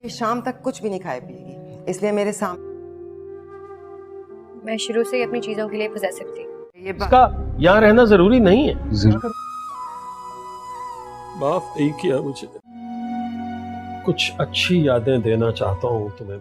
شام تک کچھ بھی نہیں کھائے پیے گی، اس لیے میرے سامنے میں شروع سے ہی اپنی چیزوں کے لیے پوزیسو تھی. یہ اس کا یہاں رہنا ضروری نہیں ہے. معاف نہیں کیا مجھے. کچھ اچھی یادیں دینا چاہتا ہوں تمہیں.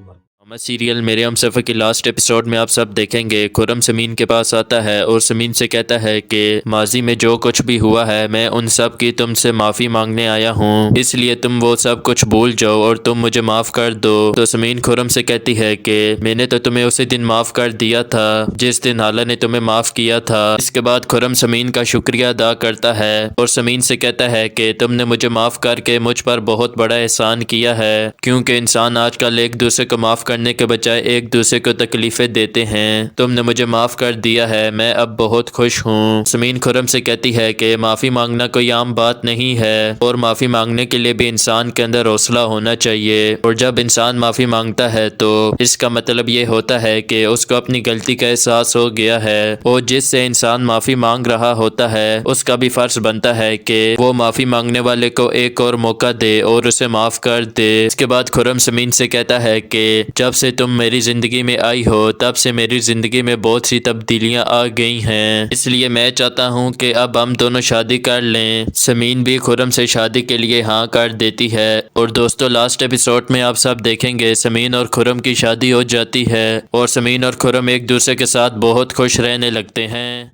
سیریل میرے ہم سفر کے لاسٹ ایپیسوڈ میں آپ سب دیکھیں گے خرم سمین کے پاس آتا ہے اور سمین سے کہتا ہے کہ ماضی میں جو کچھ بھی ہوا ہے میں ان سب کی تم سے معافی مانگنے آیا ہوں، اس لیے تم وہ سب کچھ بھول جاؤ اور تم مجھے معاف کر دو. تو سمین خرم سے کہتی ہے کہ میں نے تو تمہیں اسی دن معاف کر دیا تھا جس دن حالا نے تمہیں معاف کیا تھا. اس کے بعد خرم سمین کا شکریہ ادا کرتا ہے اور سمین سے کہتا ہے کہ تم نے مجھے معاف کر کے مجھ پر بہت بڑا احسان کیا ہے، کیونکہ انسان آج کل ایک دوسرے کو معاف کرنے کے بجائے ایک دوسرے کو تکلیفیں دیتے ہیں. تم نے مجھے معاف کر دیا ہے، میں اب بہت خوش ہوں. سمین خرم سے کہتی ہے کہ معافی مانگنا کوئی عام بات نہیں ہے اور معافی مانگنے کے لیے بھی انسان کے اندر حوصلہ ہونا چاہیے، اور جب انسان معافی مانگتا ہے تو اس کا مطلب یہ ہوتا ہے کہ اس کو اپنی غلطی کا احساس ہو گیا ہے، اور جس سے انسان معافی مانگ رہا ہوتا ہے اس کا بھی فرض بنتا ہے کہ وہ معافی مانگنے والے کو ایک اور موقع دے اور اسے معاف کر دے. اس کے بعد خرم سمین سے کہتا ہے کہ جب سے تم میری زندگی میں آئی ہو تب سے میری زندگی میں بہت سی تبدیلیاں آ گئی ہیں، اس لیے میں چاہتا ہوں کہ اب ہم دونوں شادی کر لیں. سمین بھی خرم سے شادی کے لیے ہاں کر دیتی ہے، اور دوستو لاسٹ ایپیسوڈ میں آپ سب دیکھیں گے سمین اور خرم کی شادی ہو جاتی ہے اور سمین اور خرم ایک دوسرے کے ساتھ بہت خوش رہنے لگتے ہیں.